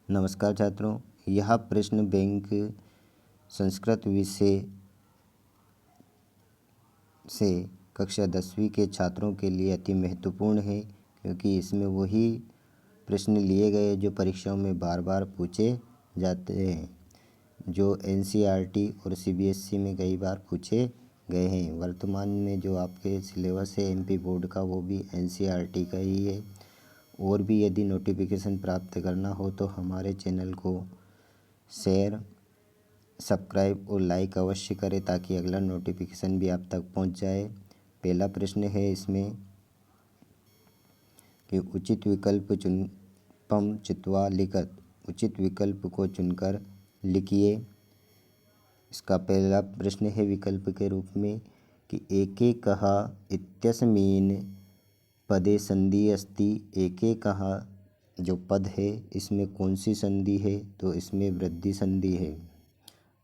नमस्कार छात्रों, यह प्रश्न बैंक संस्कृत विषय से कक्षा 10वीं के छात्रों के लिए अति महत्वपूर्ण है, क्योंकि इसमें वही प्रश्न लिए गए जो परीक्षाओं में बार बार पूछे जाते हैं, जो एनसीईआरटी और सीबीएसई में कई बार पूछे गए हैं। वर्तमान में जो आपके सिलेबस है एमपी बोर्ड का, वो भी एनसीईआरटी का ही है। और भी यदि नोटिफिकेशन प्राप्त करना हो तो हमारे चैनल को शेयर, सब्सक्राइब और लाइक अवश्य करें, ताकि अगला नोटिफिकेशन भी आप तक पहुंच जाए। पहला प्रश्न है इसमें कि उचित विकल्प चुनपम चित्वा लिखत, उचित विकल्प को चुनकर लिखिए। इसका पहला प्रश्न है विकल्प के रूप में कि एकैकः इत्यस्मिन् पदे संधि अस्ति। एकैकः जो पद है इसमें कौन सी संधि है, तो इसमें वृद्धि संधि है।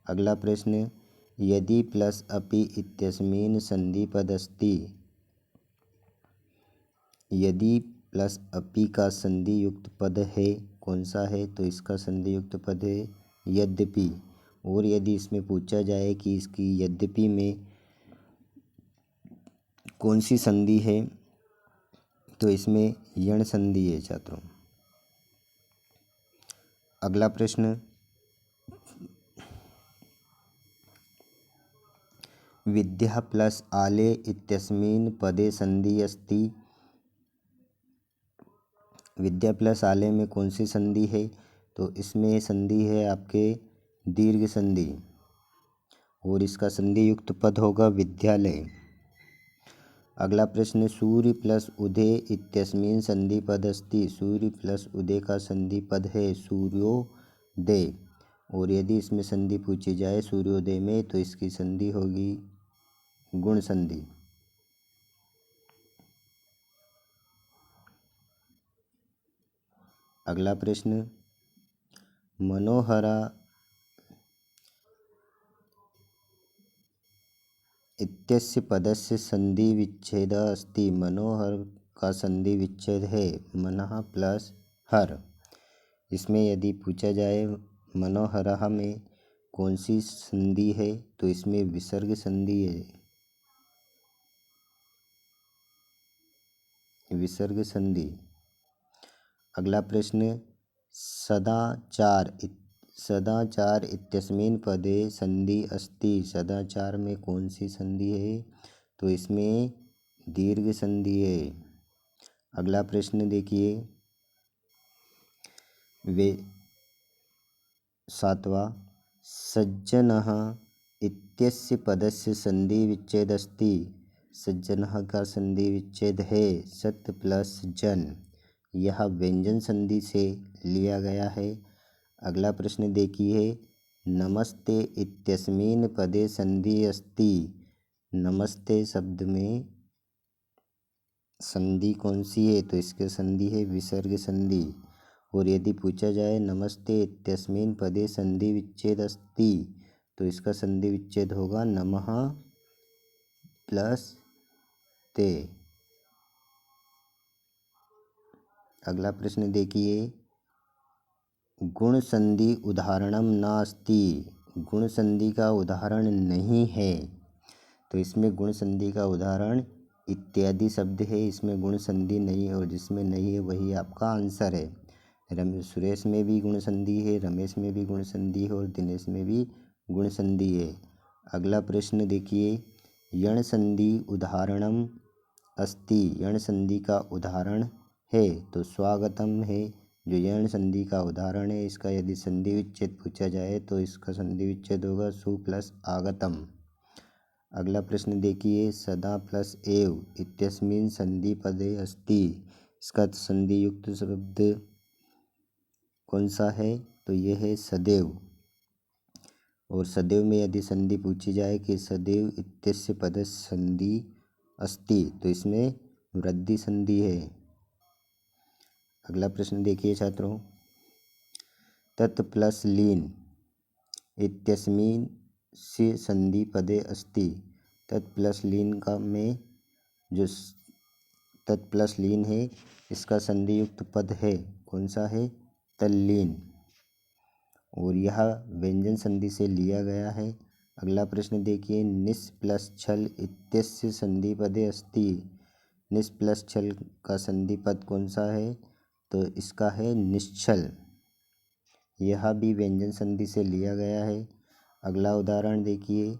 अगला प्रश्न, यदि प्लस अपि इत्यस्मिन् संधि पद अस्ति। यदि प्लस अपि का संधि युक्त पद है, कौन सा है, तो इसका संधि युक्त पद है यद्यपि। और यदि इसमें पूछा जाए कि इसकी यद्यपि में कौन सी संधि है, तो इसमें यण संधि है छात्रों। अगला प्रश्न, विद्या प्लस आले इत्यस्मिन् पदे संधि अस्ति। विद्या प्लस आले में कौन सी संधि है, तो इसमें संधि है आपके दीर्घ संधि, और इसका संधि युक्त पद होगा विद्यालय। अगला प्रश्न, सूर्य प्लस उदय इत्यस्मिन् संधि पद अस्ति। सूर्य प्लस उदय का संधि पद है सूर्योदय, और यदि इसमें संधि पूछी जाए सूर्योदय में, तो इसकी संधि होगी गुण संधि। अगला प्रश्न, मनोहरा इत्यस्य पदस्य संधि विच्छेद अस्ति। मनोहर का संधि विच्छेद है मनः प्लस हर। इसमें यदि पूछा जाए मनोहरः में कौन सी संधि है, तो इसमें विसर्ग संधि है, विसर्ग संधि। अगला प्रश्न, सदाचार इत्यस्मिन् पदे संधि अस्ति। सदाचार में कौन सी संधि है, तो इसमें दीर्घ संधि है। अगला प्रश्न देखिए, वे 7वां, सज्जनः इत्यस्य पदस्य संधि विच्छेद अस्ति। सज्जनः का संधि विच्छेद है सत् प्लस जन, यह व्यंजन संधि से लिया गया है। अगला प्रश्न देखिए, नमस्ते इत्यस्मिन् पदे संधि अस्ति। नमस्ते शब्द में संधि कौन सी है, तो इसके संधि है विसर्ग संधि। और यदि पूछा जाए नमस्ते इत्यस्मिन् पदे संधि विच्छेद अस्ति, तो इसका संधि विच्छेद होगा नमः प्लस ते। अगला प्रश्न देखिए, गुण संधि उदाहरणम नास्ति। गुण संधि का उदाहरण नहीं है, तो इसमें गुण संधि का उदाहरण इत्यादि शब्द है। इसमें गुण संधि नहीं है, और जिसमें नहीं है वही आपका आंसर है। सुरेश में भी गुण संधि है, रमेश में भी गुण संधि है, और दिनेश में भी गुण संधि है। अगला प्रश्न देखिए, यण संधि उदाहरणम अस्ति। यण संधि का उदाहरण है तो स्वागतम है, जो यण संधि का उदाहरण है। इसका यदि संधि विच्छेद पूछा जाए तो इसका संधि विच्छेद होगा सु प्लस आगतम। अगला प्रश्न देखिए, सदा प्लस एव इत्यस्मिन् संधि पदे अस्ति। इसका संधि युक्त शब्द कौन सा है, तो यह है सदैव। और सदैव में यदि संधि पूछी जाए कि सदैव इत्यस्य पदस्य संधि अस्ति, तो इसमें वृद्धि संधि है। अगला प्रश्न देखिए छात्रों, तत् प्लस लीन इत्यस्मिन् से संधि पदे अस्ति। तत् प्लस लीन का में जो तत् प्लस लीन है, इसका संधि युक्त पद है कौन सा है, तल्लीन। और यह व्यंजन संधि से लिया गया है। अगला प्रश्न देखिए, निस् प्लस छल इत्यस्य संधि पदे अस्ति। निस् प्लस छल का संधि पद कौन सा है? तो इसका है निश्चल। यह भी व्यंजन संधि से लिया गया है। अगला उदाहरण देखिए,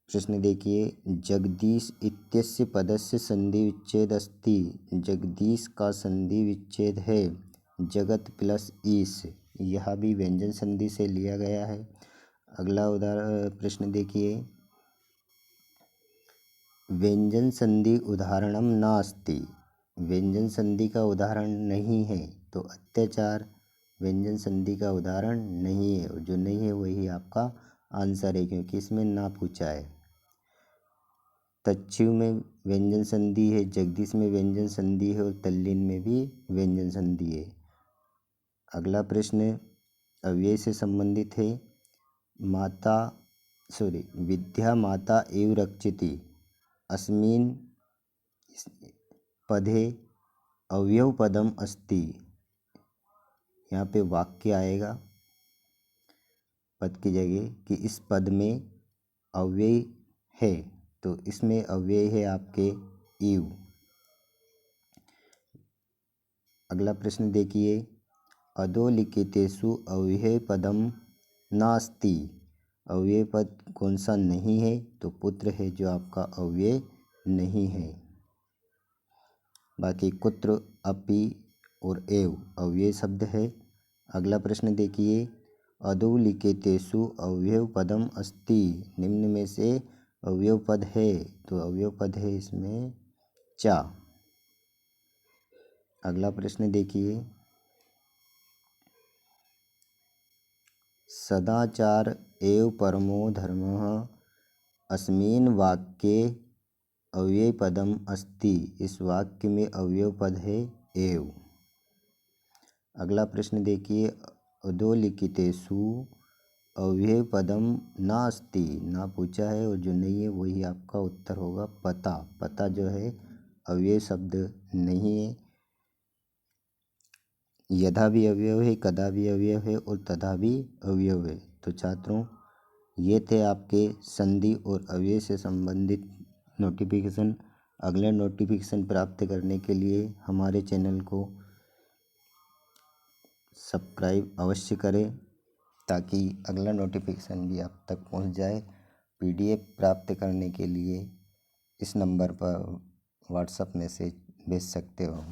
प्रश्न देखिए, जगदीश इत्यस्य पदस्य संधि विच्छेद अस्ति। जगदीश का संधि विच्छेद है जगत प्लस ईश। यह भी व्यंजन संधि से लिया गया है। अगला उदाहरण प्रश्न देखिए, व्यंजन संधि उदाहरणम नास्ति। व्यंजन संधि का उदाहरण नहीं है, तो अत्याचार व्यंजन संधि का उदाहरण नहीं है। जो नहीं है वही आपका आंसर है, क्योंकि इसमें ना पूछा है। तच्छिव में व्यंजन संधि है, जगदीश में व्यंजन संधि है और तल्लीन में भी व्यंजन संधि है। अगला प्रश्न अव्यय से संबंधित है। विद्या माता एव रक्षिति अस्मिन् पदे अवयव पदम अस्ति। यहाँ पे वाक्य आएगा पद की जगह कि इस पद में अव्यय है, तो इसमें अव्यय है आपके इव। अगला प्रश्न देखिए, अधोलिखितेषु अव्यय पदम नास्ति। अव्यय पद कौन सा नहीं है? तो पुत्र है जो आपका अव्यय नहीं है। बाकी कुत्र, अपि और एव अव्यय शब्द है। अगला प्रश्न देखिए, अधोलिखितेषु अव्यय पदम अस्ति। निम्न में से अव्यय पद है, तो अव्यय पद है इसमें चा। अगला प्रश्न देखिए, सदाचार एव परमो धर्मः अस्मिन् वाक्ये अव्यय पदम अस्ति। इस वाक्य में अव्यय पद है एव। अगला प्रश्न देखिए, अधोलिखितेषु अव्यय पदम नास्ति। ना पूछा है और जो नहीं है वही आपका उत्तर होगा पता। पता जो है अव्यय शब्द नहीं है। यथा भी अवयव है, कदा भी अवयव है और तथा भी अवयव है। तो छात्रों, ये थे आपके संधि और अव्यय से संबंधित नोटिफिकेशन। अगले नोटिफिकेशन प्राप्त करने के लिए हमारे चैनल को सब्सक्राइब अवश्य करें, ताकि अगला नोटिफिकेशन भी आप तक पहुंच जाए। PDF प्राप्त करने के लिए इस नंबर पर व्हाट्सएप मैसेज भेज सकते हो।